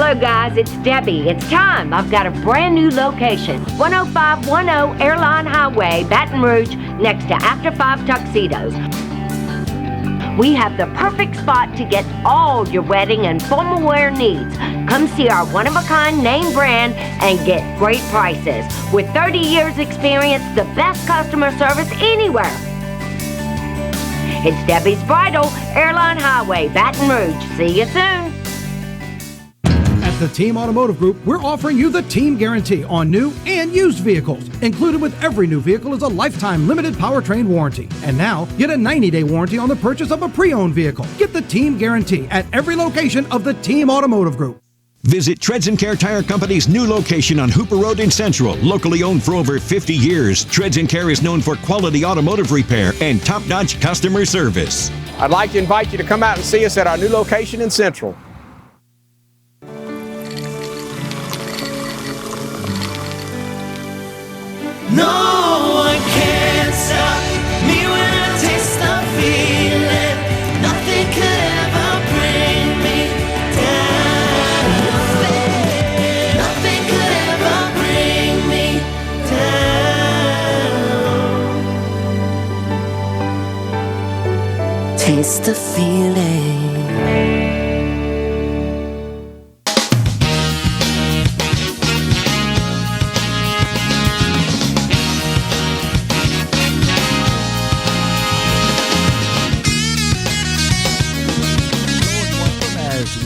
Hello guys, it's Debbie. It's time. I've got a brand new location. 10510 Airline Highway, Baton Rouge, next to After 5 Tuxedos. We have the perfect spot to get all your wedding and formal wear needs. Come see our one-of-a-kind name brand and get great prices. With 30 years experience, the best customer service anywhere. It's Debbie's Bridal, Airline Highway, Baton Rouge. See you soon. At the Team Automotive Group, we're offering you the Team Guarantee on new and used vehicles. Included with every new vehicle is a lifetime limited powertrain warranty. And now, get a 90-day warranty on the purchase of a pre-owned vehicle. Get the Team Guarantee at every location of the Team Automotive Group. Visit Treads & Care Tire Company's new location on Hooper Road in Central. Locally owned for over 50 years, Treads & Care is known for quality automotive repair and top-notch customer service. I'd like to invite you to come out and see us at our new location in Central. No one can stop me when I taste the feeling. Nothing could ever bring me down. Nothing could ever bring me down. Taste the feeling.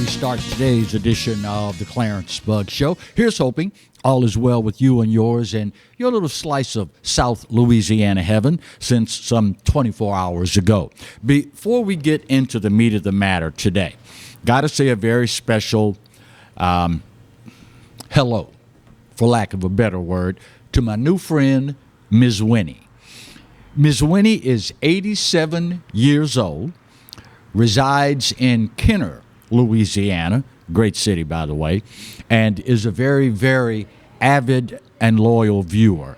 Start today's edition of the Clarence Bug Show. Here's hoping all is well with you and yours and your little slice of South Louisiana heaven since some 24 hours ago. Before we get into the meat of the matter today, got to say a very special hello, for lack of a better word, to my new friend, Ms. Winnie. Ms. Winnie is 87 years old, resides in Kenner, Louisiana, great city, by the way, and is a very, very avid and loyal viewer.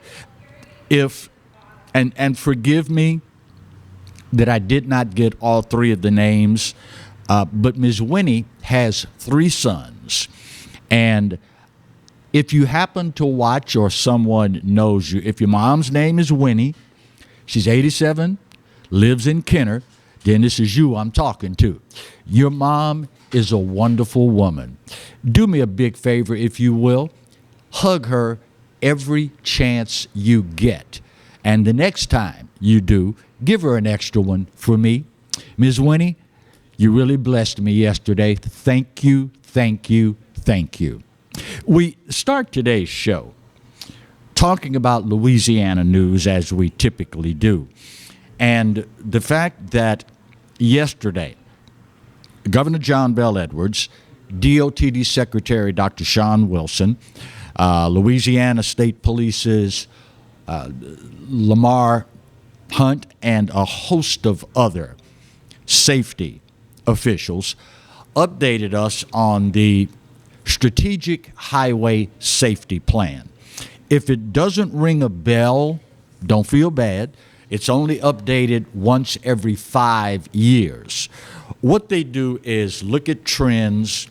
And forgive me that I did not get all three of the names, but Ms. Winnie has 3 sons. And if you happen to watch or someone knows you, if your mom's name is Winnie, she's 87, lives in Kenner, then this is you I'm talking to. Your mom is a wonderful woman. Do me a big favor, if you will. Hug her every chance you get. And the next time you do, give her an extra one for me. Ms. Winnie, you really blessed me yesterday. Thank you, thank you, thank you. We start today's show talking about Louisiana news as we typically do. And the fact that yesterday, Governor John Bel Edwards, DOTD Secretary Dr. Sean Wilson, Louisiana State Police's Lamar Hunt, and a host of other safety officials updated us on the Strategic Highway Safety Plan. If it doesn't ring a bell, don't feel bad. It's only updated once every 5 years. What they do is look at trends,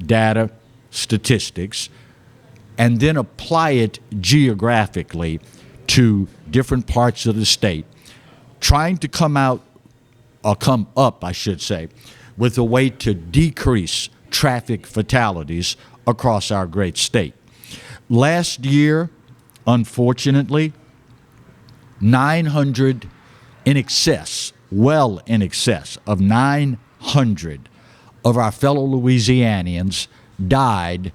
data, statistics, and then apply it geographically to different parts of the state, trying to come up, I should say, with a way to decrease traffic fatalities across our great state. Last year, unfortunately, 900 in excess, well in excess of 900 of our fellow Louisianians died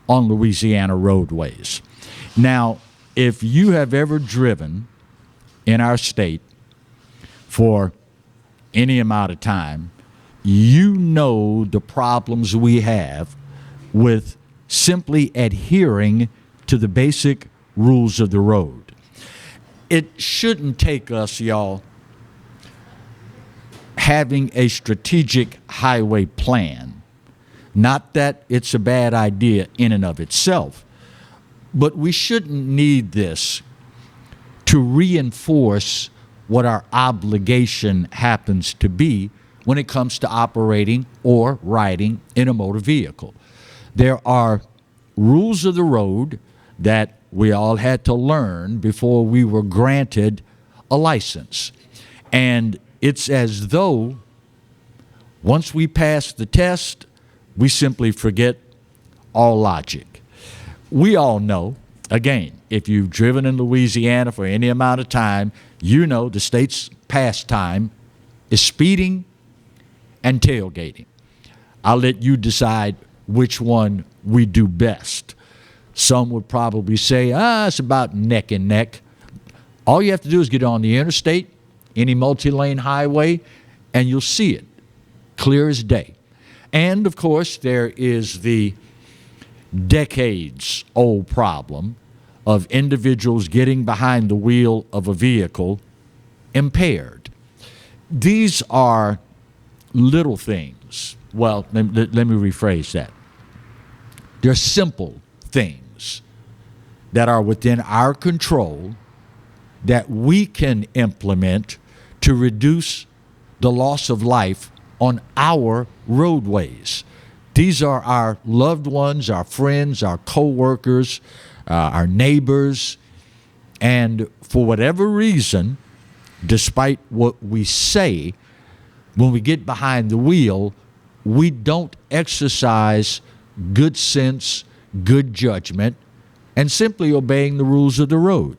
on Louisiana roadways. Now, if you have ever driven in our state for any amount of time, you know the problems we have with simply adhering to the basic rules of the road. It shouldn't take us, y'all, having a strategic highway plan. Not that it's a bad idea in and of itself, but we shouldn't need this to reinforce what our obligation happens to be when it comes to operating or riding in a motor vehicle. There are rules of the road that we all had to learn before we were granted a license. And it's as though once we pass the test, we simply forget all logic. We all know, again, if you've driven in Louisiana for any amount of time, you know the state's pastime is speeding and tailgating. I'll let you decide which one we do best. Some would probably say, it's about neck and neck. All you have to do is get on the interstate, any multi-lane highway, and you'll see it, clear as day. And, of course, there is the decades-old problem of individuals getting behind the wheel of a vehicle impaired. These are little things. Well, let me rephrase that. They're simple things that are within our control that we can implement to reduce the loss of life on our roadways. These are our loved ones, our friends, our co-workers, our neighbors, and for whatever reason, despite what we say, when we get behind the wheel, we don't exercise good sense, good judgment, and simply obeying the rules of the road.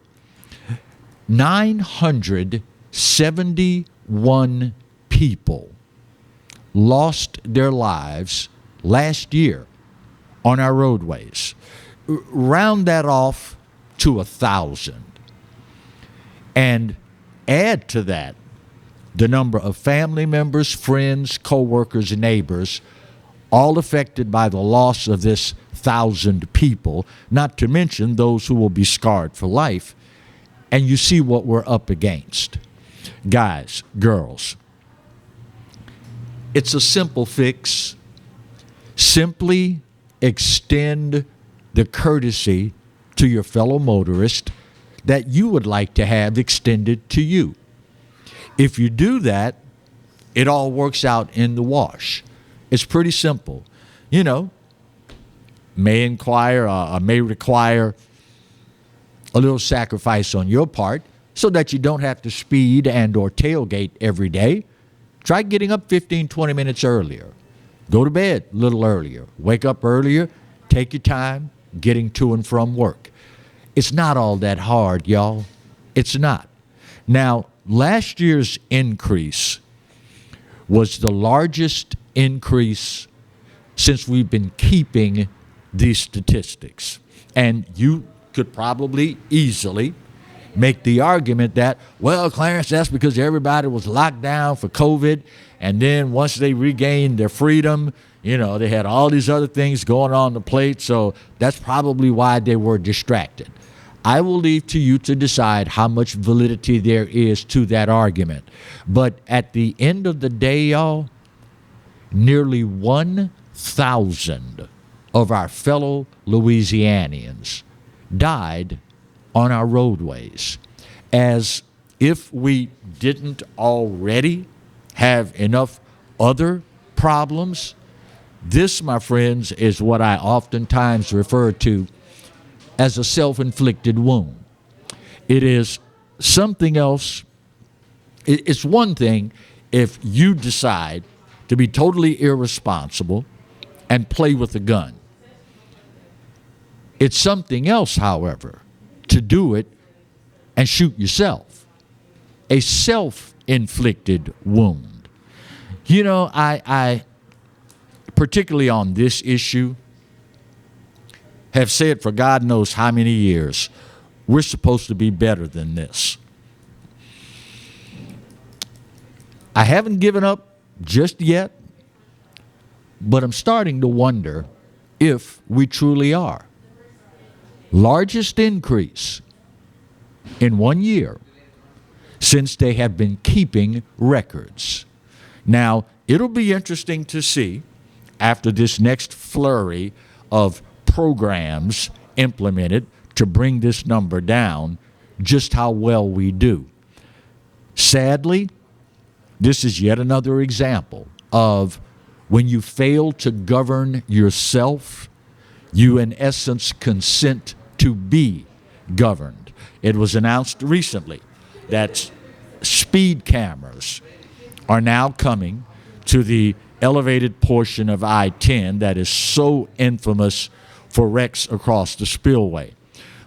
971 people lost their lives last year on our roadways. Round that off to 1,000. And add to that the number of family members, friends, co-workers, and neighbors, all affected by the loss of this 1,000 people, not to mention those who will be scarred for life. And you see what we're up against. Guys, girls, it's a simple fix. Simply extend the courtesy to your fellow motorist that you would like to have extended to you. If you do that, it all works out in the wash. It's pretty simple. You know, may require a little sacrifice on your part so that you don't have to speed and or tailgate every day. Try getting up 15, 20 minutes earlier. Go to bed a little earlier. Wake up earlier. Take your time getting to and from work. It's not all that hard, y'all. It's not. Now, last year's increase was the largest increase since we've been keeping these statistics. And you could probably easily make the argument that, well, Clarence, that's because everybody was locked down for COVID, and then once they regained their freedom, you know, they had all these other things going on the plate, so that's probably why they were distracted. I will leave to you to decide how much validity there is to that argument. But at the end of the day, y'all, nearly 1,000 of our fellow Louisianians died on our roadways. As if we didn't already have enough other problems, this, my friends, is what I oftentimes refer to as a self-inflicted wound. It is something else. It's one thing if you decide to be totally irresponsible and play with a gun. It's something else, however, to do it and shoot yourself. A self-inflicted wound. You know, I particularly on this issue, have said for God knows how many years, we're supposed to be better than this. I haven't given up just yet, but I'm starting to wonder if we truly are. Largest increase in 1 year since they have been keeping records. Now, it'll be interesting to see after this next flurry of programs implemented to bring this number down, just how well we do. Sadly, this is yet another example of when you fail to govern yourself, You, in essence, consent to be governed. It was announced recently that speed cameras are now coming to the elevated portion of I-10 that is so infamous for wrecks across the spillway.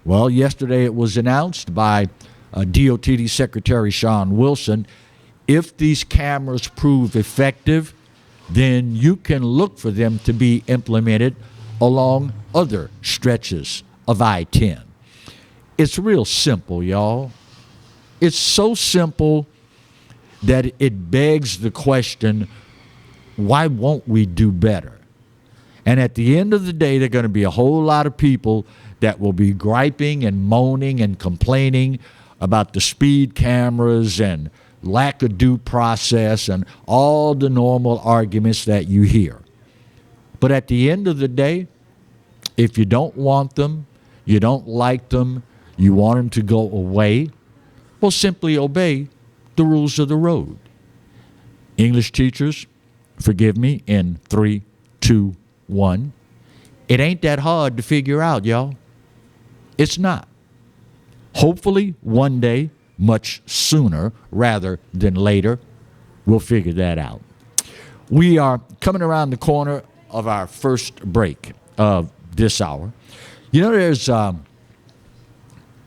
Well, yesterday it was announced by DOTD Secretary Sean Wilson, if these cameras prove effective, then you can look for them to be implemented along other stretches of I-10. It's real simple, y'all. It's so simple that it begs the question, why won't we do better? And at the end of the day, there are going to be a whole lot of people that will be griping and moaning and complaining about the speed cameras and lack of due process and all the normal arguments that you hear. But at the end of the day, if you don't want them, you don't like them, you want them to go away, well, simply obey the rules of the road. English teachers, forgive me in 3, 2, 1. It ain't that hard to figure out, y'all. It's not. Hopefully, one day, much sooner rather than later, we'll figure that out. We are coming around the corner of our first break of this hour. You know, there's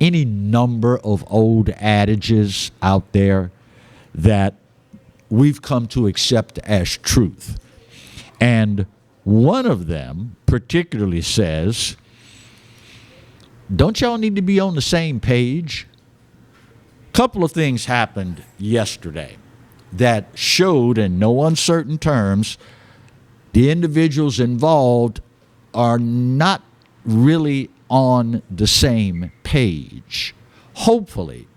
any number of old adages out there that we've come to accept as truth. And one of them particularly says, don't y'all need to be on the same page? A couple of things happened yesterday that showed in no uncertain terms the individuals involved are not really on the same page. Hopefully,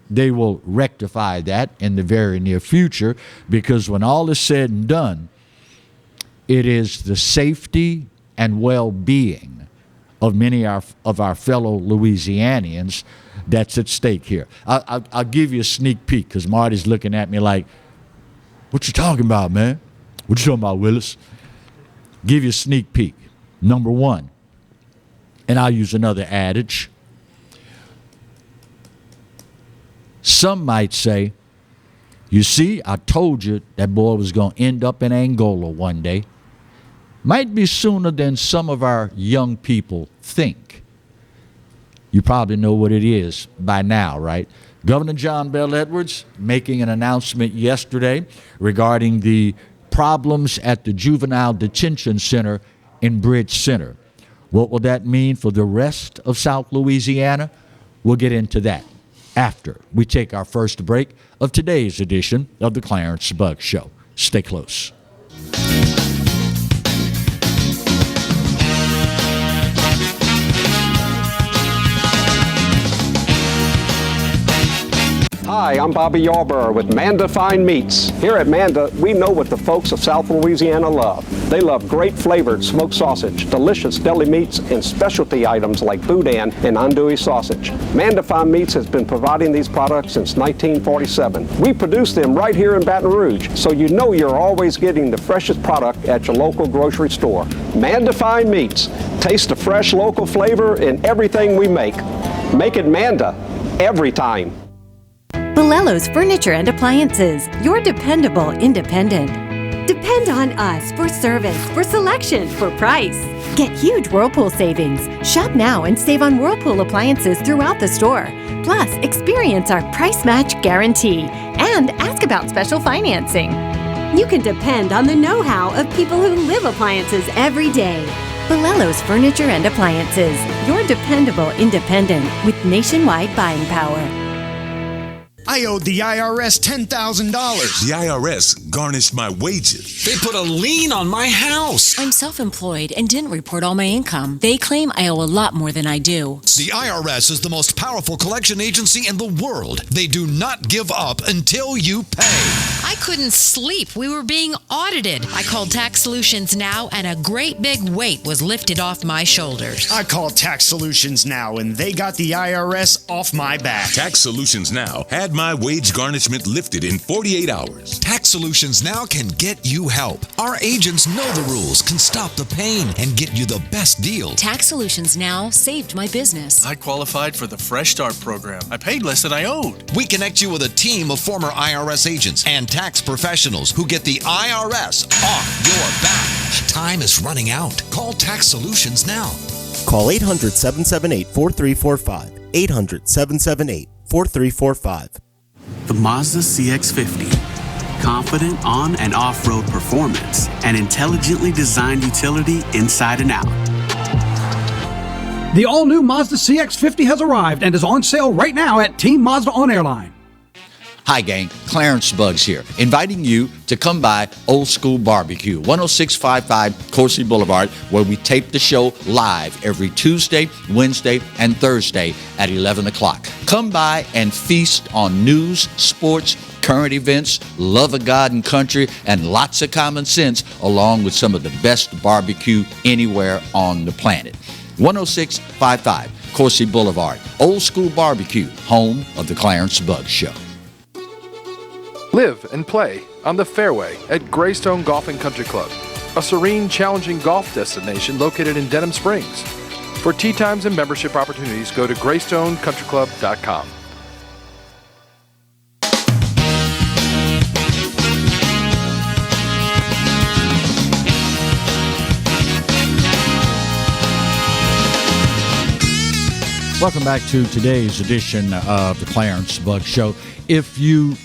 they will rectify that in the very near future, because when all is said and done, it is the safety and well-being of many of our fellow Louisianians that's at stake here. I'll give you a sneak peek, because Marty's looking at me like, what you talking about, man? What you talking about, Willis? Give you a sneak peek. Number one, and I'll use another adage. Some might say, you see, I told you that boy was going to end up in Angola one day. Might be sooner than some of our young people think. You probably know what it is by now, right? Governor John Bell Edwards making an announcement yesterday regarding the problems at the Juvenile Detention Center in Bridge Center. What will that mean for the rest of South Louisiana? We'll get into that after we take our first break of today's edition of the Clarence Bugg Show. Stay close. Hi, I'm Bobby Yarborough with Manda Fine Meats. Here at Manda, we know what the folks of South Louisiana love. They love great flavored smoked sausage, delicious deli meats, and specialty items like boudin and andouille sausage. Manda Fine Meats has been providing these products since 1947. We produce them right here in Baton Rouge, so you know you're always getting the freshest product at your local grocery store. Manda Fine Meats. Taste the fresh local flavor in everything we make. Make it Manda every time. Bolello's Furniture and Appliances, your dependable independent. Depend on us for service, for selection, for price. Get huge Whirlpool savings. Shop now and save on Whirlpool appliances throughout the store. Plus, experience our price match guarantee and ask about special financing. You can depend on the know-how of people who live appliances every day. Bolello's Furniture and Appliances, your dependable independent with nationwide buying power. I owed the IRS $10,000. The IRS garnished my wages. They put a lien on my house. I'm self-employed and didn't report all my income. They claim I owe a lot more than I do. The IRS is the most powerful collection agency in the world. They do not give up until you pay. I couldn't sleep. We were being audited. I called Tax Solutions Now, and a great big weight was lifted off my shoulders. I called Tax Solutions Now, and they got the IRS off my back. Tax Solutions Now had my wage garnishment lifted in 48 hours. Tax Solutions Now can get you help. Our agents know the rules, can stop the pain, and get you the best deal. Tax Solutions Now saved my business. I qualified for the Fresh Start program. I paid less than I owed. We connect you with a team of former IRS agents and tax professionals who get the IRS off your back. Time is running out. Call Tax Solutions now. Call 800-778-4345. 800-778-4345. The Mazda CX-50. Confident on- and off-road performance. An intelligently designed utility inside and out. The all-new Mazda CX-50 has arrived and is on sale right now at Team Mazda on Airline. Hi, gang. Clarence Bugs here, inviting you to come by Old School Barbecue, 10655 Coursey Boulevard, where we tape the show live every Tuesday, Wednesday, and Thursday at 11 o'clock. Come by and feast on news, sports, current events, love of God and country, and lots of common sense, along with some of the best barbecue anywhere on the planet. 10655 Coursey Boulevard, Old School Barbecue, home of the Clarence Bugs Show. Live and play on the fairway at Greystone Golf and Country Club, a serene, challenging golf destination located in Denham Springs. For tee times and membership opportunities, go to greystonecountryclub.com. Welcome back to today's edition of the Clarence Bugs Show. If you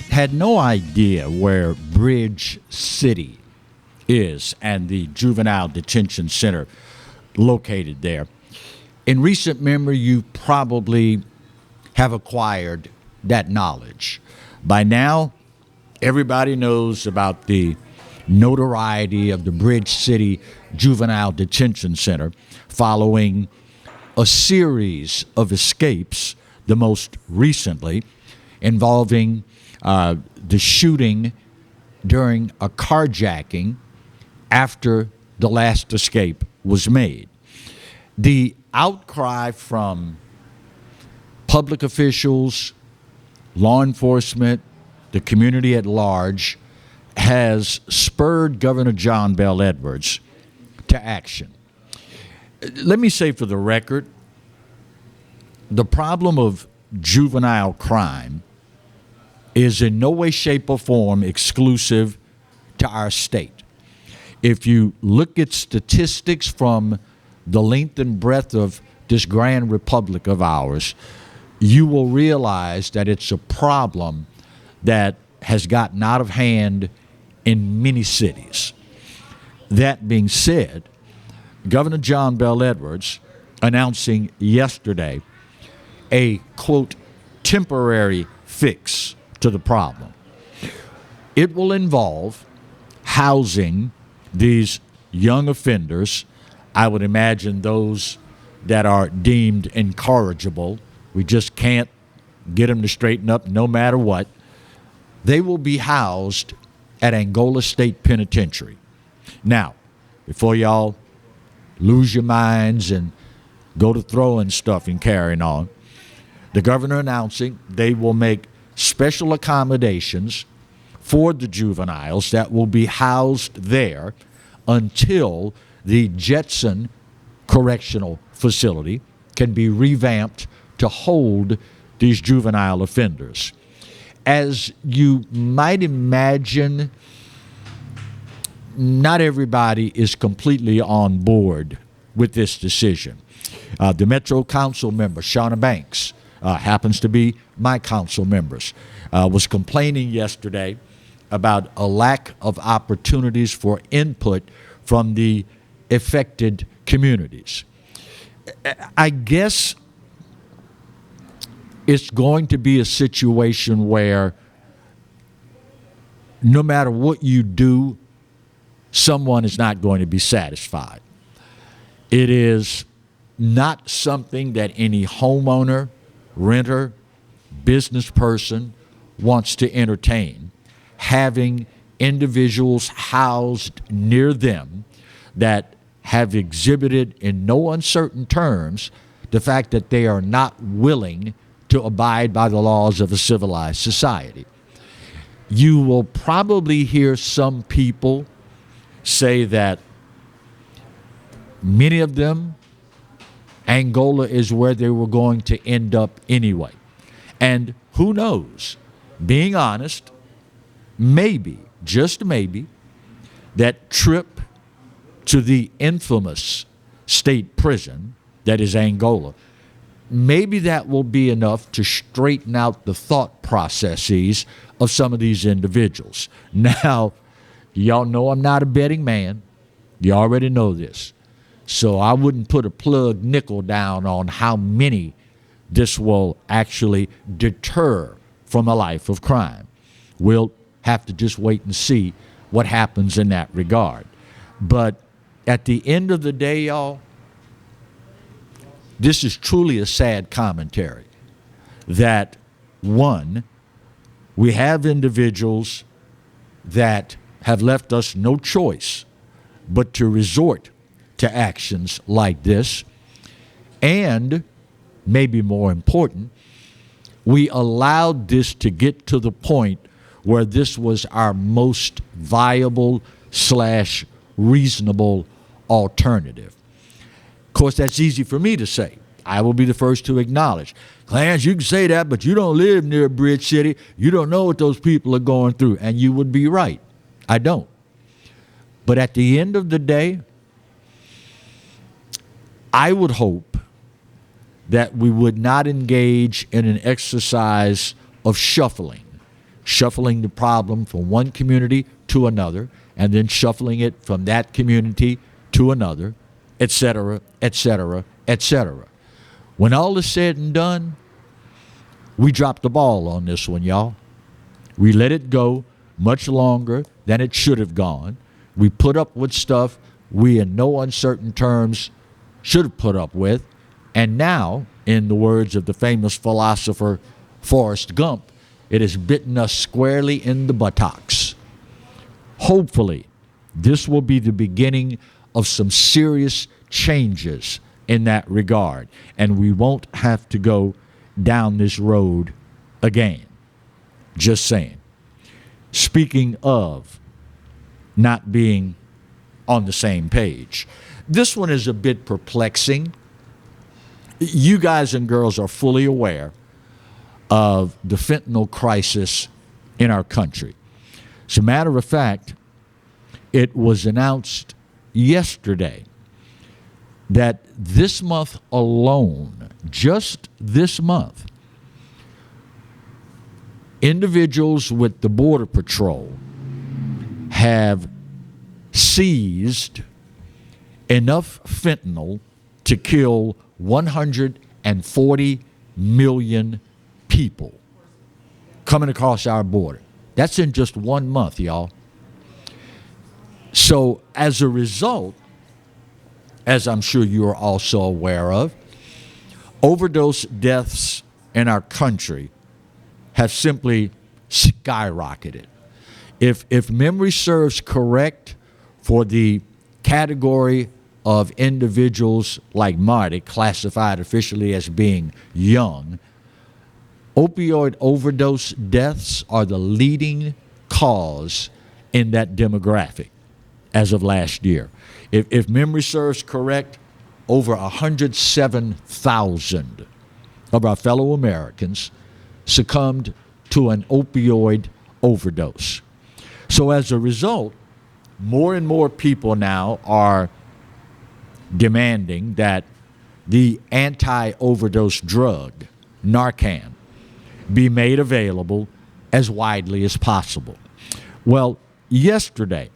had no idea where Bridge City is and the juvenile detention center located there, in recent memory you probably have acquired that knowledge. By now, everybody knows about the notoriety of the Bridge City Juvenile Detention Center following a series of escapes, the most recently involving the shooting during a carjacking after the last escape was made. The outcry from public officials, law enforcement, the community at large has spurred Governor John Bel Edwards to action. Let me say for the record, the problem of juvenile crime is in no way, shape, or form exclusive to our state. If you look at statistics from the length and breadth of this grand republic of ours, you will realize that it's a problem that has gotten out of hand in many cities. That being said, Governor John Bel Edwards announcing yesterday a, quote, temporary fix to the problem. It will involve housing these young offenders, I would imagine those that are deemed incorrigible. We just can't get them to straighten up no matter what. They will be housed at Angola State Penitentiary. Now, before y'all lose your minds and go to throwing stuff and carrying on, the governor announcing they will make special accommodations for the juveniles that will be housed there until the Jetson Correctional Facility can be revamped to hold these juvenile offenders. As you might imagine, not everybody is completely on board with this decision. The Metro Council member, Shauna Banks, happens to be my council members, was complaining yesterday about a lack of opportunities for input from the affected communities. I guess it's going to be a situation where no matter what you do, someone is not going to be satisfied. It is not something that any homeowner, renter, business person wants to entertain, having individuals housed near them that have exhibited in no uncertain terms the fact that they are not willing to abide by the laws of a civilized society. You will probably hear some people say that many of them, Angola is where they were going to end up anyway. And who knows? Being honest, maybe, just maybe, that trip to the infamous state prison that is Angola, maybe that will be enough to straighten out the thought processes of some of these individuals. Now, y'all know I'm not a betting man. You already know this. So I wouldn't put a plug nickel down on how many this will actually deter from a life of crime. We'll have to just wait and see what happens in that regard. But at the end of the day, y'all, this is truly a sad commentary that, one, we have individuals that have left us no choice but to resort to actions like this. And, maybe more important, we allowed this to get to the point where this was our most viable / reasonable alternative. Of course, that's easy for me to say. I will be the first to acknowledge. Clarence, you can say that, but you don't live near Bridge City. You don't know what those people are going through. And you would be right. I don't. But at the end of the day, I would hope that we would not engage in an exercise of shuffling the problem from one community to another, and then shuffling it from that community to another, etc., etc., etc. When all is said and done, we dropped the ball on this one, y'all. We let it go much longer than it should have gone. We put up with stuff we, in no uncertain terms, should have put up with. And now, in the words of the famous philosopher Forrest Gump, it has bitten us squarely in the buttocks. Hopefully, this will be the beginning of some serious changes in that regard, and we won't have to go down this road again. Just saying. Speaking of not being on the same page, this one is a bit perplexing. You guys and girls are fully aware of the fentanyl crisis in our country. As a matter of fact, it was announced yesterday that this month alone, just this month, individuals with the Border Patrol have seized enough fentanyl to kill 140 million people coming across our border. That's in just 1 month, y'all. So as a result, as I'm sure you are also aware of, overdose deaths in our country have simply skyrocketed. If memory serves correct, for the category of individuals like Marty, classified officially as being young, opioid overdose deaths are the leading cause in that demographic as of last year. If memory serves correct, over 107,000 of our fellow Americans succumbed to an opioid overdose. So as a result, more and more people now are demanding that the anti-overdose drug, Narcan, be made available as widely as possible. Well, yesterday,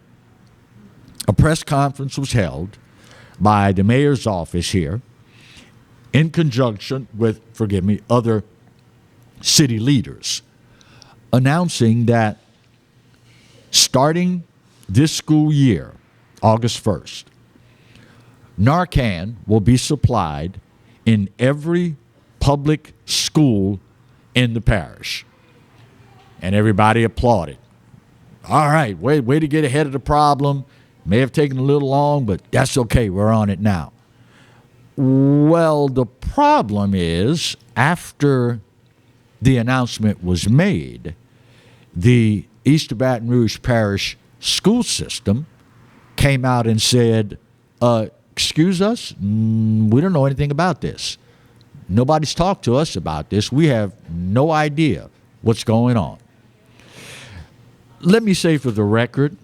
a press conference was held by the mayor's office here in conjunction with, other city leaders, announcing that starting this school year, August 1st, Narcan will be supplied in every public school in the parish. And everybody applauded. All right, way to get ahead of the problem. May have taken a little long, but that's okay. We're on it now. Well, the problem is, after the announcement was made, the East Baton Rouge Parish school system came out and said, excuse us, we don't know anything about this. Nobody's talked to us about this. We have no idea what's going on. Let me say for the record,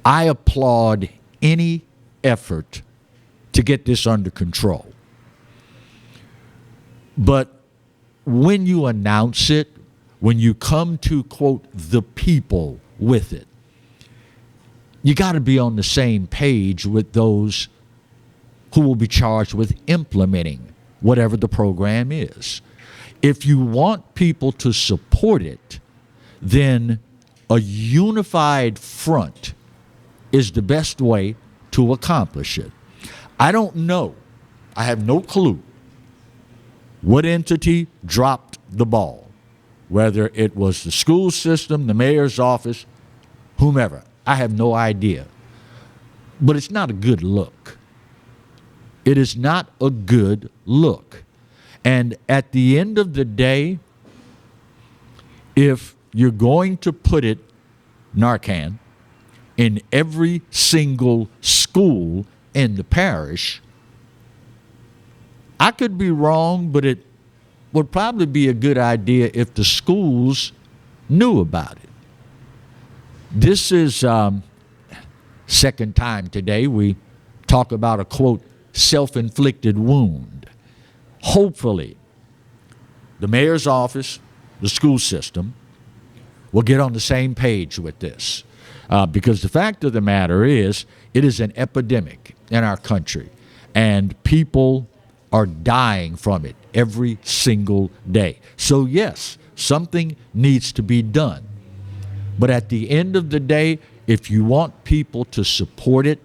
I applaud any effort to get this under control. But when you announce it, when you come to, quote, the people with it, you got to be on the same page with those who will be charged with implementing whatever the program is. If you want people to support it, then a unified front is the best way to accomplish it. I don't know, I have no clue what entity dropped the ball, whether it was the school system, the mayor's office, whomever. I have no idea. But it's not a good look. It is not a good look. And at the end of the day, if you're going to put it, Narcan, in every single school in the parish, I could be wrong, but it would probably be a good idea if the schools knew about it. This is second time today we talk about a, quote, self-inflicted wound. Hopefully, the mayor's office, the school system, will get on the same page with this. Because the fact of the matter is, it is an epidemic in our country, and people are dying from it every single day. So yes, something needs to be done. But at the end of the day, if you want people to support it,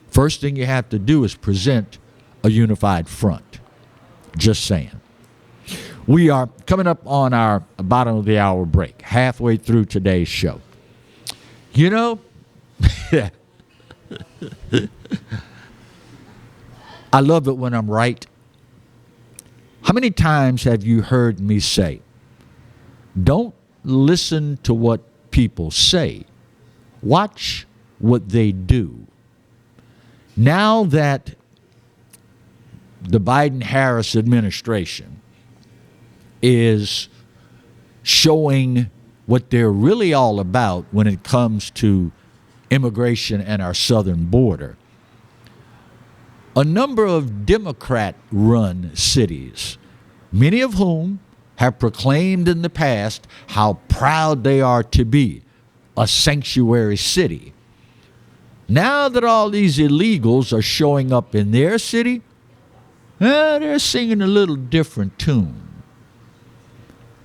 first thing you have to do is present a unified front. Just saying. We are coming up on our bottom of the hour break, halfway through today's show. You know, I love it when I'm right. How many times have you heard me say, don't listen to what people say, watch what they do? Now that the Biden-Harris administration is showing what they're really all about when it comes to immigration and our southern border, a number of Democrat-run cities, many of whom have proclaimed in the past how proud they are to be a sanctuary city. Now that all these illegals are showing up in their city, they're singing a little different tune.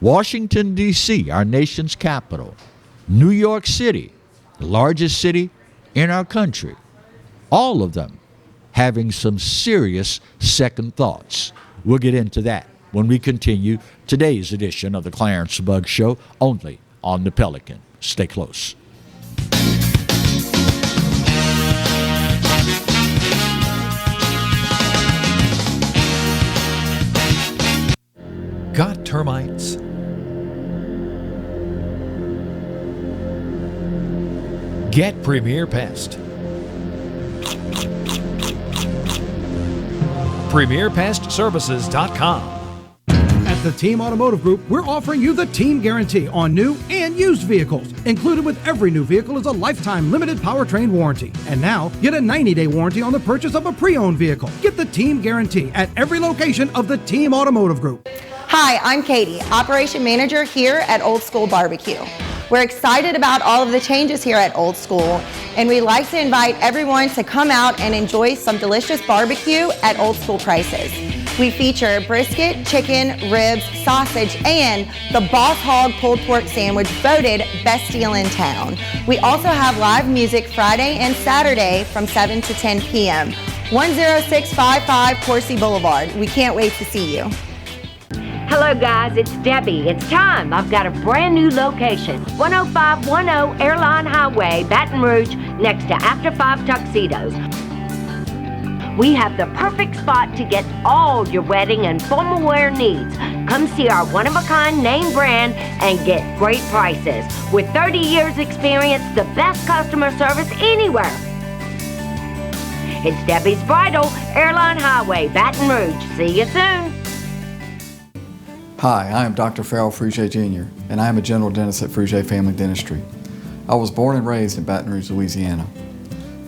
Washington, D.C., our nation's capital, New York City, the largest city in our country, all of them having some serious second thoughts. We'll get into that when we continue today's edition of the Clarence Bug Show, only on the Pelican. Stay close. Got termites? Get Premier Pest. PremierPestServices.com. At the Team Automotive Group, we're offering you the Team Guarantee on new and used vehicles. Included with every new vehicle is a lifetime limited powertrain warranty. And now, get a 90-day warranty on the purchase of a pre-owned vehicle. Get the Team Guarantee at every location of the Team Automotive Group. Hi, I'm Katie, Operation Manager here at Old School Barbecue. We're excited about all of the changes here at Old School, and we'd like to invite everyone to come out and enjoy some delicious barbecue at Old School prices. We feature brisket, chicken, ribs, sausage, and the Boss Hog pulled pork sandwich voted best deal in town. We also have live music Friday and Saturday from 7 to 10 p.m. 10655 Coursey Boulevard. We can't wait to see you. Hello guys, it's Debbie. It's time. I've got a brand new location. 10510 Airline Highway, Baton Rouge, next to After 5 Tuxedos. We have the perfect spot to get all your wedding and formal wear needs. Come see our one-of-a-kind name brand and get great prices. With 30 years experience, the best customer service anywhere. It's Debbie's Bridal, Airline Highway, Baton Rouge. See you soon. Hi, I am Dr. Farrell Frugier Jr., and I am a general dentist at Frugier Family Dentistry. I was born and raised in Baton Rouge, Louisiana.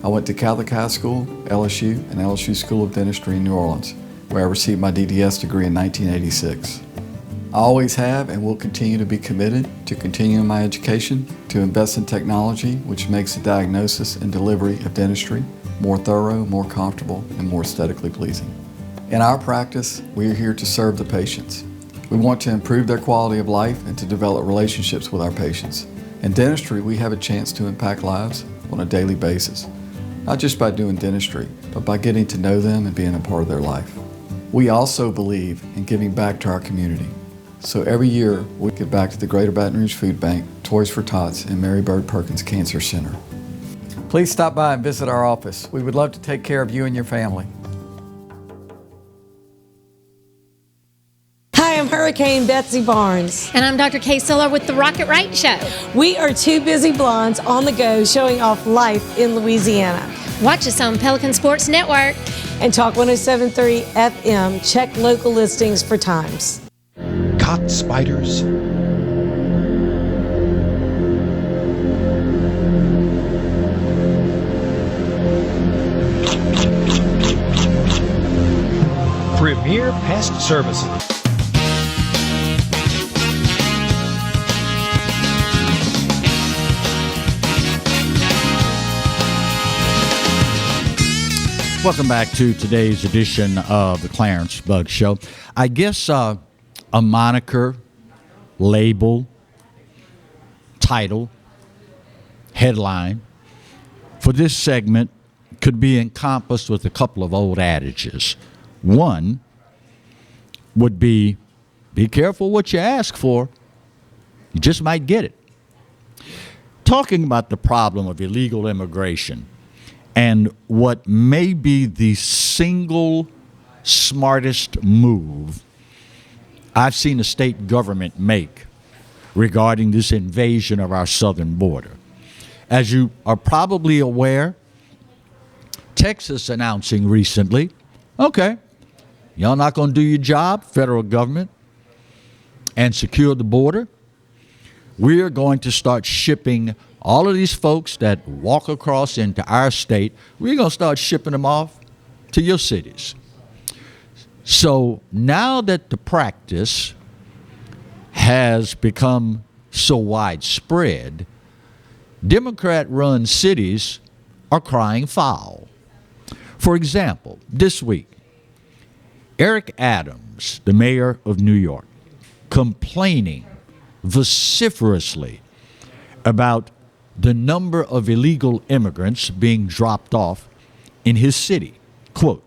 I went to Catholic High School, LSU, and LSU School of Dentistry in New Orleans, where I received my DDS degree in 1986. I always have and will continue to be committed to continuing my education, to invest in technology which makes the diagnosis and delivery of dentistry more thorough, more comfortable, and more aesthetically pleasing. In our practice, we are here to serve the patients. We want to improve their quality of life and to develop relationships with our patients. In dentistry, we have a chance to impact lives on a daily basis, not just by doing dentistry, but by getting to know them and being a part of their life. We also believe in giving back to our community. So every year, we give back to the Greater Baton Rouge Food Bank, Toys for Tots, and Mary Bird Perkins Cancer Center. Please stop by and visit our office. We would love to take care of you and your family. Hi, I'm Hurricane Betsy Barnes. And I'm Dr. Kay Siller with The Rocket Right Show. We are two busy blondes on the go showing off life in Louisiana. Watch us on Pelican Sports Network. And Talk 107.3 FM. Check local listings for times. Caught spiders? Premier Pest Services. Welcome back to today's edition of the Clarence Bug Show. I guess a moniker, label, title, headline for this segment could be encompassed with a couple of old adages. One would be careful what you ask for. You just might get it. Talking about the problem of illegal immigration and what may be the single smartest move I've seen the state government make regarding this invasion of our southern border. As you are probably aware, Texas announcing recently, okay, y'all not going to do your job, federal government, and secure the border. We're going to start shipping all of these folks that walk across into our state, we're going to start shipping them off to your cities. So now that the practice has become so widespread, Democrat-run cities are crying foul. For example, this week, Eric Adams, the mayor of New York, complaining vociferously about the number of illegal immigrants being dropped off in his city. Quote,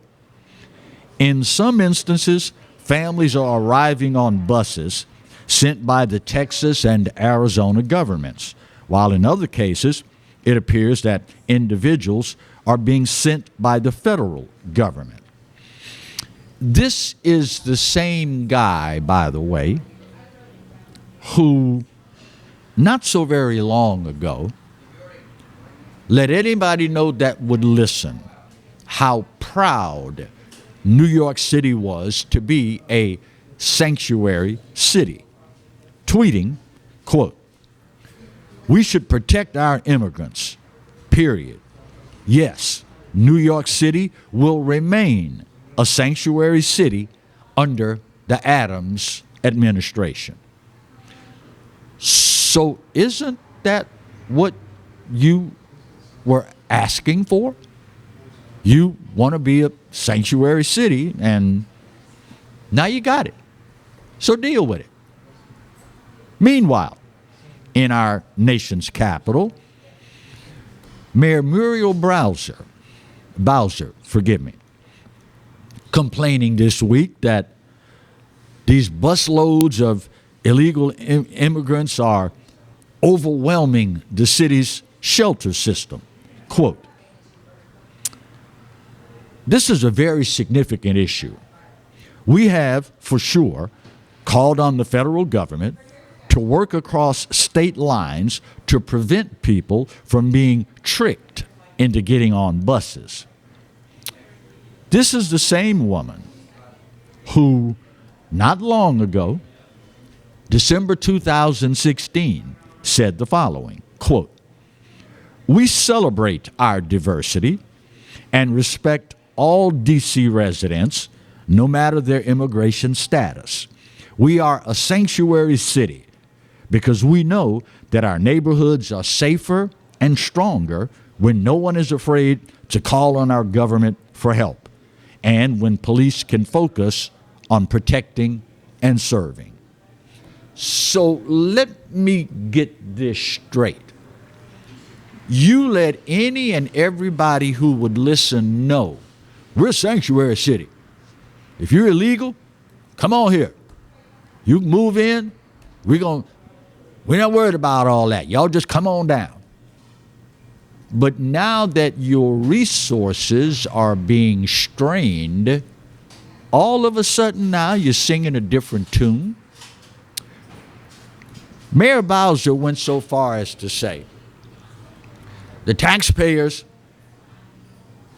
in some instances, families are arriving on buses sent by the Texas and Arizona governments, while in other cases, it appears that individuals are being sent by the federal government. This is the same guy, by the way, who not so very long ago let anybody know that would listen how proud New York City was to be a sanctuary city, tweeting, quote, we should protect our immigrants, period. Yes, New York City will remain a sanctuary city under the Adams administration. So isn't that what you were asking for? You want to be a sanctuary city, and now you got it. So deal with it. Meanwhile, in our nation's capital, Mayor Muriel Bowser, complaining this week that these busloads of illegal immigrants are overwhelming the city's shelter system. Quote, this is a very significant issue. We have, for sure, called on the federal government to work across state lines to prevent people from being tricked into getting on buses. This is the same woman who, not long ago, December 2016, said the following, quote, "We celebrate our diversity and respect all D.C. residents, no matter their immigration status. We are a sanctuary city because we know that our neighborhoods are safer and stronger when no one is afraid to call on our government for help, and when police can focus on protecting and serving." So let me get this straight. You let any and everybody who would listen know we're a sanctuary city. If you're illegal, come on here. You can move in. We're not worried about all that. Y'all just come on down. But now that your resources are being strained, all of a sudden now you're singing a different tune. Mayor Bowser went so far as to say, the taxpayers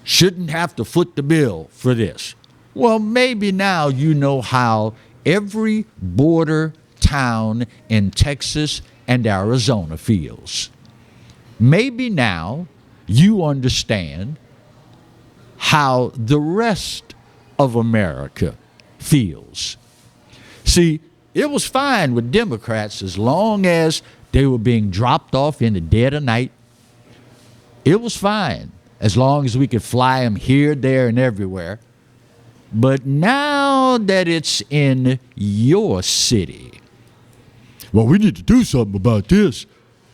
shouldn't have to foot the bill for this. Well, maybe now you know how every border town in Texas and Arizona feels. Maybe now you understand how the rest of America feels. See, it was fine with Democrats as long as they were being dropped off in the dead of night. It was fine as long as we could fly them here, there, and everywhere. But now that it's in your city, well, we need to do something about this.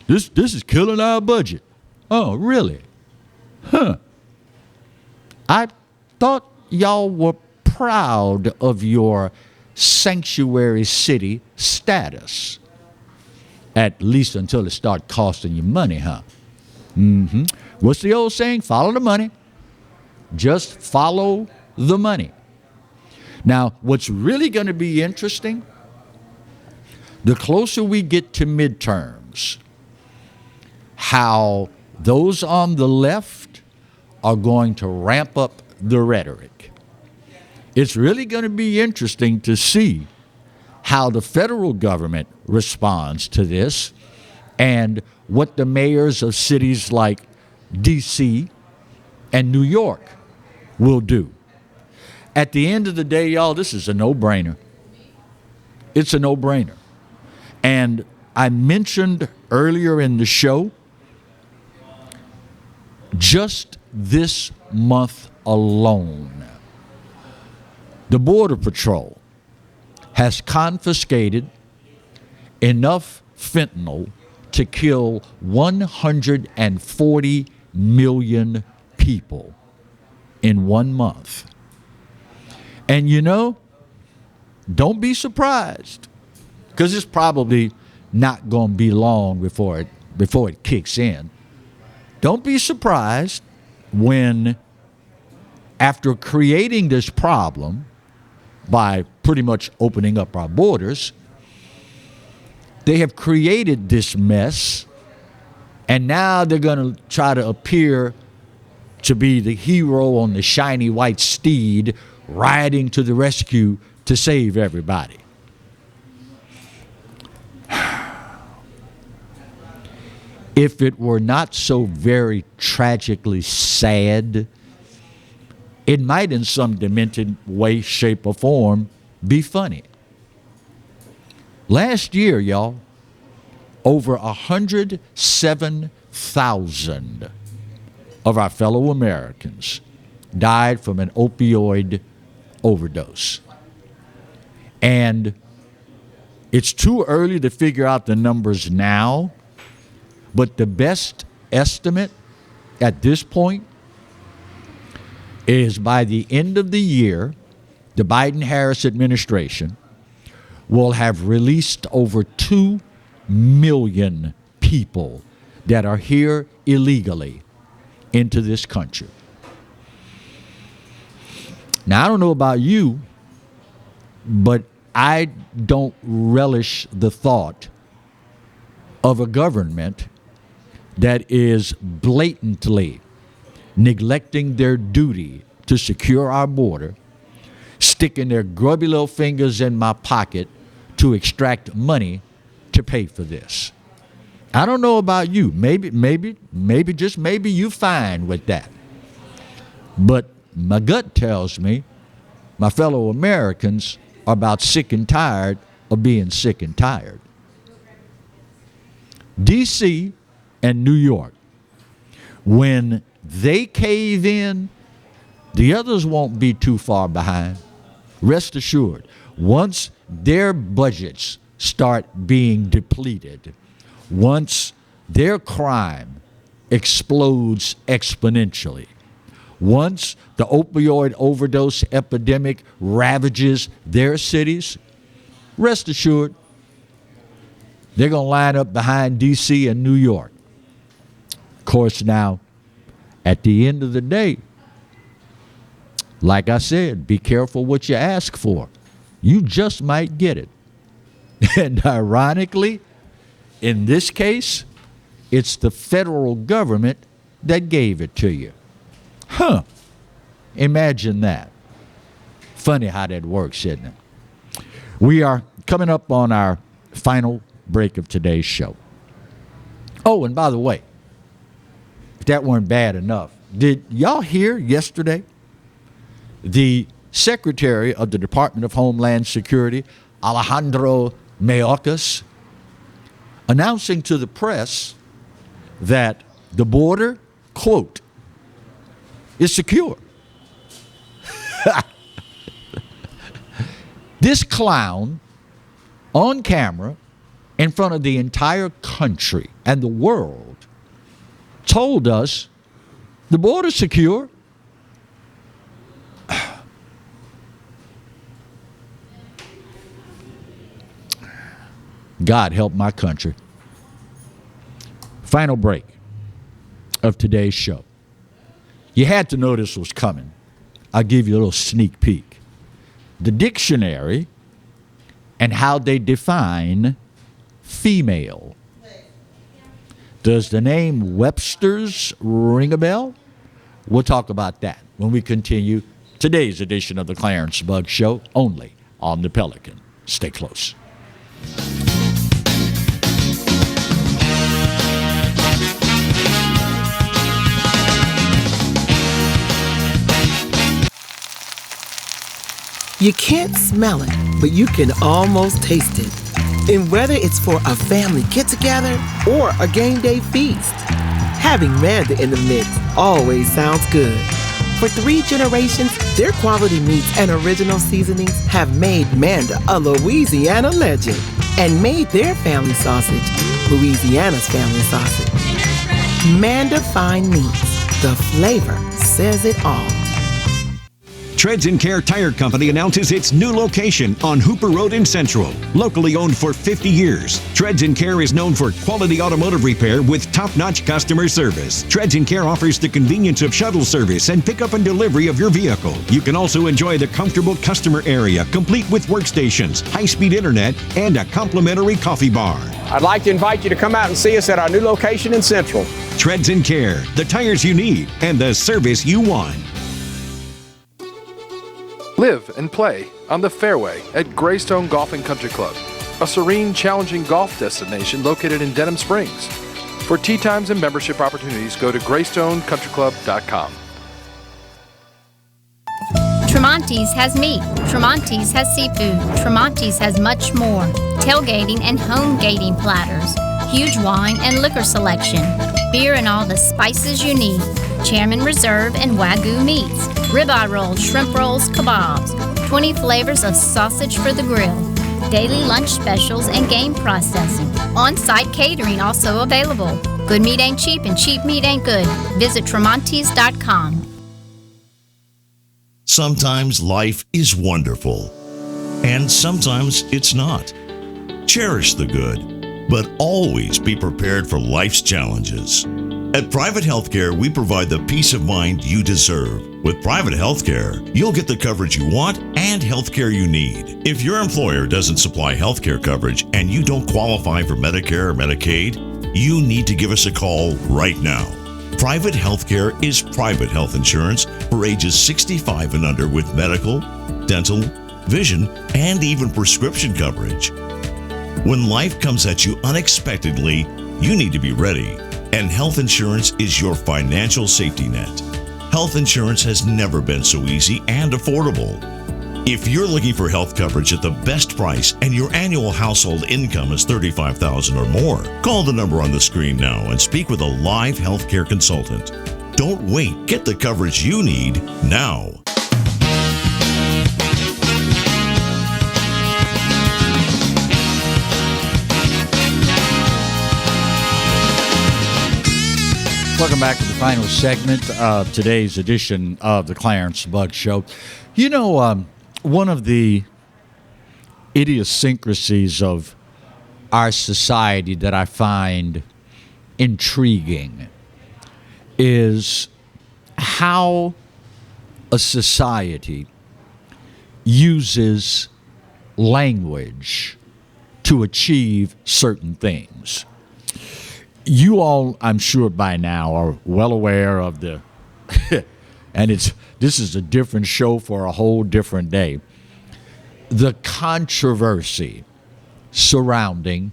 This is killing our budget. Oh, really? Huh. I thought y'all were proud of your sanctuary city status. At least until it starts costing you money, huh? Mm-hmm. What's the old saying? Follow the money. Just follow the money. Now, what's really going to be interesting, the closer we get to midterms, how those on the left are going to ramp up the rhetoric. It's really going to be interesting to see how the federal government responds to this and what the mayors of cities like D.C. and New York will do. At the end of the day, y'all, this is a no-brainer. It's a no-brainer. And I mentioned earlier in the show, just this month alone, the Border Patrol has confiscated enough fentanyl to kill 140 million people in 1 month. And you know, don't be surprised, because it's probably not going to be long before it kicks in. Don't be surprised when, after creating this problem by pretty much opening up our borders, they have created this mess, and now they're going to try to appear to be the hero on the shiny white steed riding to the rescue to save everybody. If it were not so very tragically sad, it might in some demented way, shape, or form be funny. Last year, y'all, over 107,000 of our fellow Americans died from an opioid overdose. And it's too early to figure out the numbers now, but the best estimate at this point is by the end of the year, the Biden-Harris administration will have released over 2 million people that are here illegally into this country. Now, I don't know about you, but I don't relish the thought of a government that is blatantly neglecting their duty to secure our border, sticking their grubby little fingers in my pocket to extract money to pay for this. I don't know about you. Maybe you're fine with that. But my gut tells me my fellow Americans are about sick and tired of being sick and tired. D.C. and New York, when they cave in, the others won't be too far behind. Rest assured, once their budgets start being depleted, once their crime explodes exponentially, once the opioid overdose epidemic ravages their cities, rest assured, they're going to line up behind D.C. and New York. Of course, now, at the end of the day, like I said, be careful what you ask for. You just might get it. And ironically, in this case, it's the federal government that gave it to you. Huh. Imagine that. Funny how that works, isn't it? We are coming up on our final break of today's show. Oh, and by the way, if that weren't bad enough, did y'all hear yesterday the Secretary of the Department of Homeland Security, Alejandro Mayorkas, announcing to the press that the border, quote, is secure. This clown on camera in front of the entire country and the world told us the border's secure. God help my country. Final break of today's show. You had to know this was coming. I'll give you a little sneak peek. The dictionary and how they define female. Does the name Webster's ring a bell? We'll talk about that when we continue today's edition of the Clarence Bug Show, only on the Pelican. Stay close. You can't smell it, but you can almost taste it. And whether it's for a family get-together or a game day feast, having Manda in the mix always sounds good. For 3 generations, their quality meats and original seasonings have made Manda a Louisiana legend and made their family sausage Louisiana's family sausage. Manda Fine Meats. The flavor says it all. Treads & Care Tire Company announces its new location on Hooper Road in Central. Locally owned for 50 years, Treads & Care is known for quality automotive repair with top-notch customer service. Treads & Care offers the convenience of shuttle service and pickup and delivery of your vehicle. You can also enjoy the comfortable customer area, complete with workstations, high-speed internet, and a complimentary coffee bar. I'd like to invite you to come out and see us at our new location in Central. Treads & Care, the tires you need and the service you want. Live and play on the fairway at Greystone Golf and Country Club, a serene, challenging golf destination located in Denham Springs. For tee times and membership opportunities, go to GreystonecountryClub.com. Tremonti's has meat. Tremonti's has seafood. Tremonti's has much more. Tailgating and HOMEGATING platters. Huge wine and liquor selection. Beer and all the spices you need. Chairman Reserve and Wagyu meats. Ribeye rolls, shrimp rolls, kebabs. 20 flavors of sausage for the grill. Daily lunch specials and game processing. On-site catering also available. Good meat ain't cheap and cheap meat ain't good. Visit Tremontis.com. Sometimes life is wonderful, and sometimes it's not. Cherish the good, but always be prepared for life's challenges. At Private Healthcare, we provide the peace of mind you deserve. With Private Healthcare, you'll get the coverage you want and healthcare you need. If your employer doesn't supply healthcare coverage and you don't qualify for Medicare or Medicaid, you need to give us a call right now. Private Healthcare is private health insurance for ages 65 and under with medical, dental, vision, and even prescription coverage. When life comes at you unexpectedly, you need to be ready. And health insurance is your financial safety net. Health insurance has never been so easy and affordable. If you're looking for health coverage at the best price and your annual household income is $35,000 or more, call the number on the screen now and speak with a live healthcare consultant. Don't wait. Get the coverage you need now. Welcome back to the final segment of today's edition of the Clarence Bug Show. You know, one of the idiosyncrasies of our society that I find intriguing is how a society uses language to achieve certain things. You all, I'm sure by now, are well aware of the, and this is a different show for a whole different day, the controversy surrounding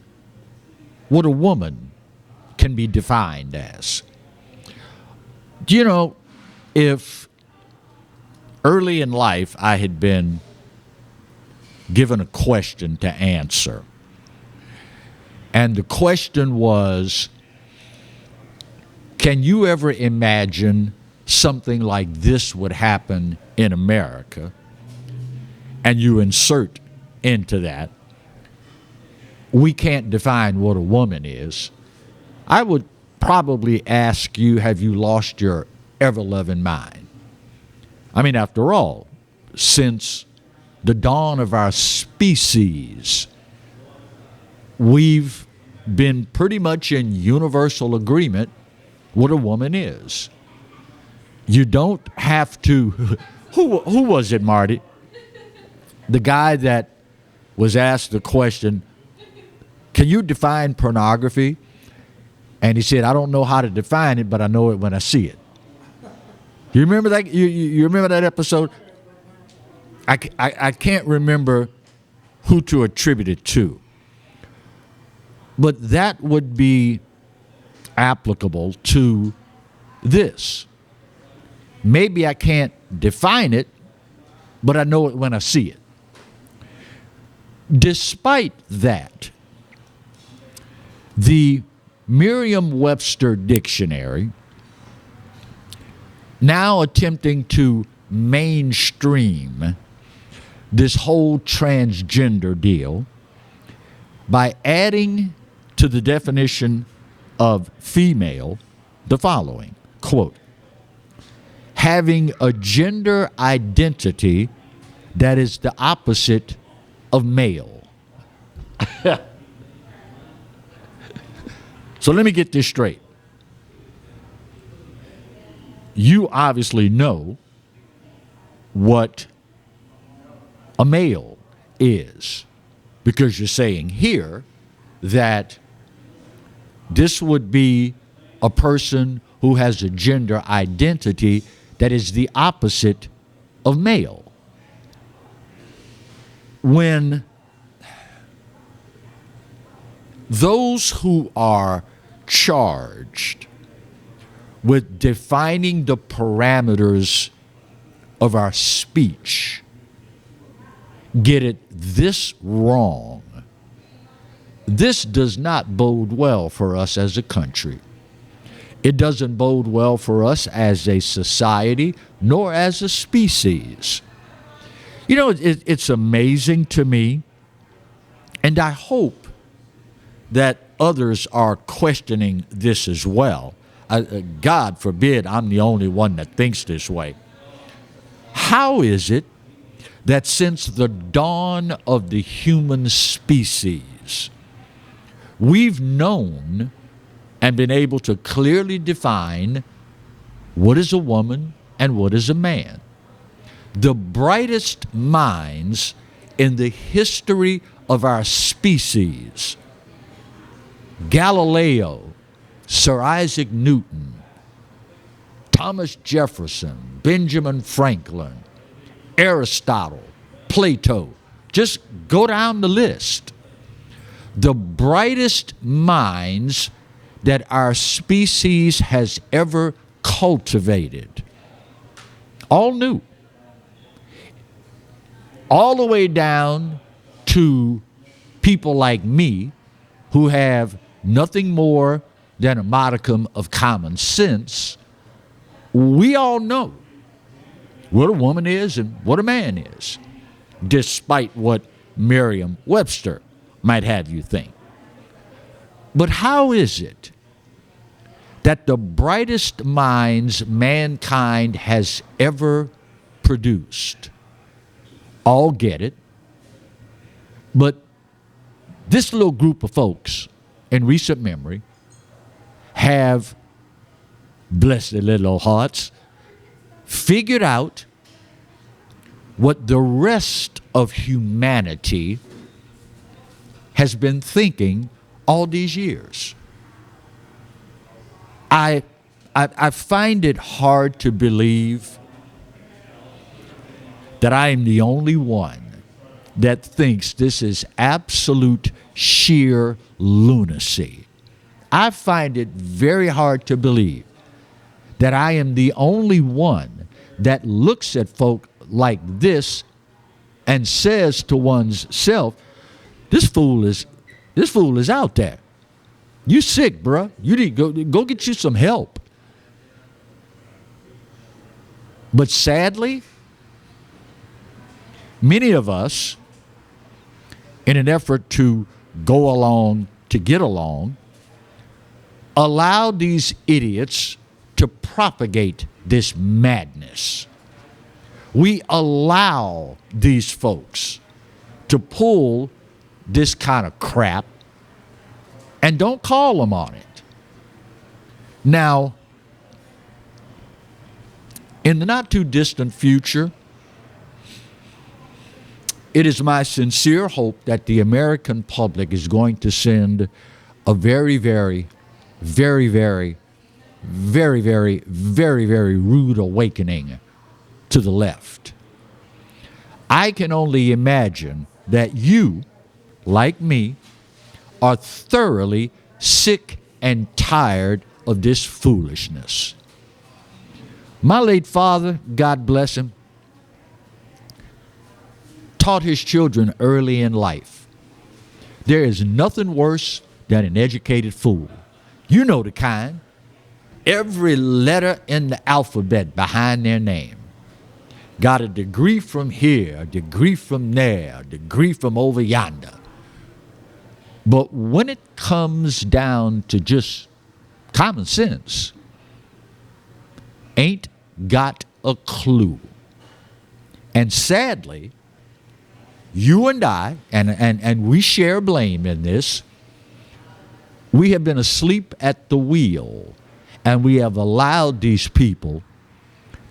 what a woman can be defined as. Do you know, if early in life I had been given a question to answer, and the question was, can you ever imagine something like this would happen in America? And you insert into that, we can't define what a woman is. I would probably ask you, have you lost your ever-loving mind? I mean, after all, since the dawn of our species, we've been pretty much in universal agreement what a woman is. You don't have to. Who was it, Marty? The guy that was asked the question, can you define pornography? And he said, I don't know how to define it, but I know it when I see it. You remember that? You remember that episode? I can't remember who to attribute it to. But that would be applicable to this. Maybe I can't define it, but I know it when I see it. Despite that, the Merriam-Webster dictionary, now attempting to mainstream this whole transgender deal by adding to the definition of female the following, quote, having a gender identity that is the opposite of male. So let me get this straight. You obviously know what a male is, because you're saying here that this would be a person who has a gender identity that is the opposite of male. When those who are charged with defining the parameters of our speech get it this wrong, this does not bode well for us as a country. It doesn't bode well for us as a society, nor as a species. You know, it's amazing to me, and I hope that others are questioning this as well. God forbid I'm the only one that thinks this way. How is it that since the dawn of the human species, we've known and been able to clearly define what is a woman and what is a man. The brightest minds in the history of our species, Galileo, Sir Isaac Newton, Thomas Jefferson, Benjamin Franklin, Aristotle, Plato, just go down the list. The brightest minds that our species has ever cultivated, all knew, all the way down to people like me who have nothing more than a modicum of common sense. We all know what a woman is and what a man is, despite what Merriam-Webster might have you think. But how is it that the brightest minds mankind has ever produced all get it, but this little group of folks in recent memory have, bless their little hearts, figured out what the rest of humanity has been thinking all these years? I find it hard to believe that I am the only one that thinks this is absolute sheer lunacy. I find it very hard to believe that I am the only one that looks at folk like this and says to one's self, this fool is out there. You sick, bruh. You need to go get you some help. But sadly, many of us, in an effort to go along, to get along, allow these idiots to propagate this madness. We allow these folks to pull this kind of crap and don't call them on it. Now, in the not too distant future, it is my sincere hope that the American public is going to send a very, very, very, very, very, very, very, very rude awakening to the left. I can only imagine that you, like me, are thoroughly sick and tired of this foolishness. My late father, God bless him, taught his children early in life, there is nothing worse than an educated fool. You know the kind. Every letter in the alphabet behind their name. Got a degree from here, a degree from there, a degree from over yonder. But when it comes down to just common sense, ain't got a clue. And sadly, you and I, and we share blame in this, we have been asleep at the wheel, and we have allowed these people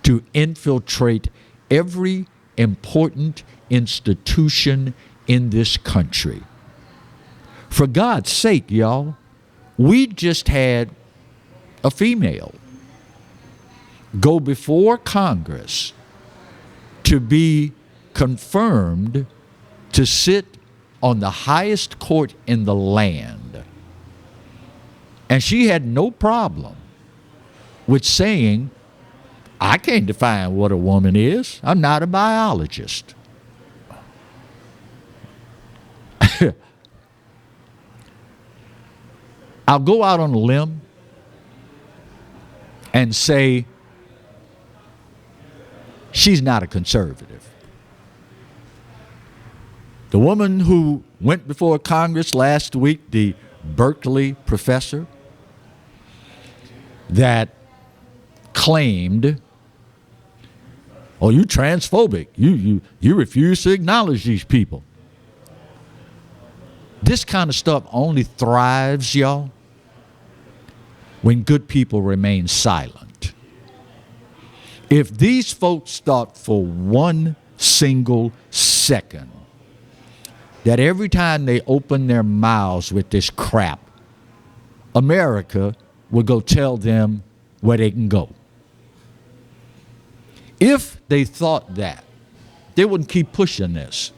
to infiltrate every important institution in this country. For God's sake, y'all, we just had a female go before Congress to be confirmed to sit on the highest court in the land. And she had no problem with saying, I can't define what a woman is. I'm not a biologist. I'll go out on a limb and say she's not a conservative. The woman who went before Congress last week, the Berkeley professor that claimed, oh, you transphobic. You refuse to acknowledge these people. This kind of stuff only thrives, y'all, when good people remain silent. If these folks thought for one single second that every time they open their mouths with this crap, America would go tell them where they can go. If they thought that, they wouldn't keep pushing this.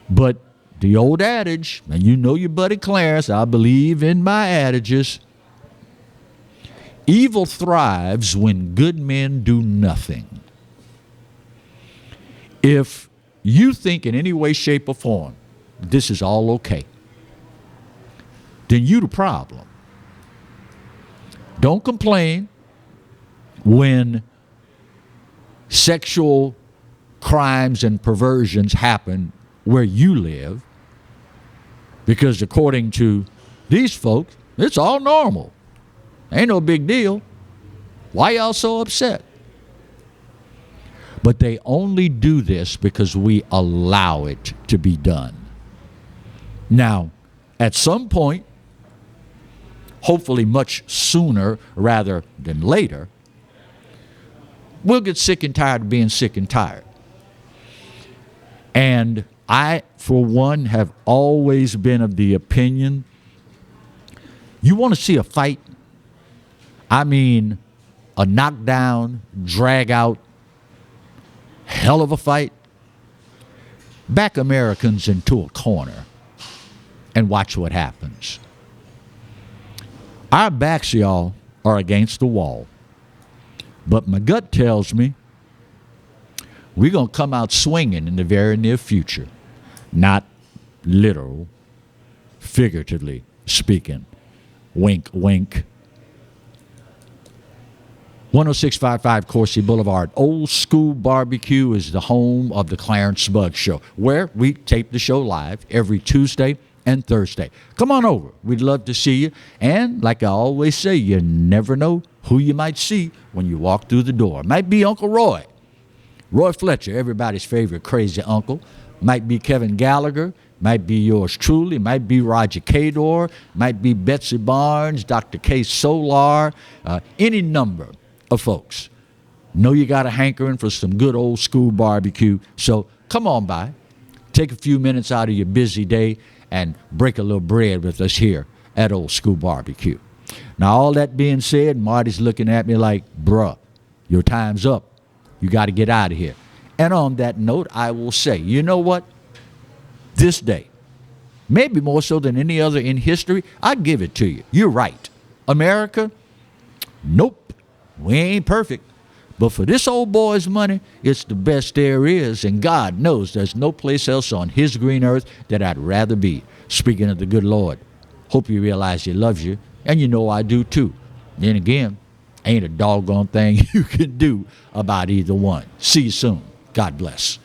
But the old adage, and you know your buddy Clarence, I believe in my adages, evil thrives when good men do nothing. If you think in any way, shape, or form this is all okay, then you the problem. Don't complain when sexual crimes and perversions happen where you live, because according to these folks, it's all normal. Ain't no big deal. Why y'all so upset? But they only do this because we allow it to be done. Now, at some point, hopefully much sooner rather than later, we'll get sick and tired of being sick and tired. And I, for one, have always been of the opinion, you want to see a fight? I mean, a knockdown, drag out, hell of a fight? Back Americans into a corner and watch what happens. Our backs, y'all, are against the wall. But my gut tells me we're going to come out swinging in the very near future. Not literal, figuratively speaking. Wink, wink. 10655 Coursey Boulevard. Old School Barbecue is the home of the Clarence Bud Show, where we tape the show live every Tuesday and Thursday. Come on over. We'd love to see you. And like I always say, you never know who you might see when you walk through the door. Might be Uncle Roy. Roy Fletcher, everybody's favorite crazy uncle. Might be Kevin Gallagher. Might be yours truly. Might be Roger Cador. Might be Betsy Barnes, Dr. K. Solar, any number of folks. Know you got a hankering for some good old school barbecue. So come on by. Take a few minutes out of your busy day and break a little bread with us here at Old School Barbecue. Now, all that being said, Marty's looking at me like, bruh, your time's up. You got to get out of here. And on that note, I will say, you know what? This day, maybe more so than any other in history, I give it to you. You're right. America, nope. We ain't perfect. But for this old boy's money, it's the best there is. And God knows there's no place else on his green earth that I'd rather be. Speaking of the good Lord, hope you realize he loves you. And you know I do too. Then again, ain't a doggone thing you can do about either one. See you soon. God bless.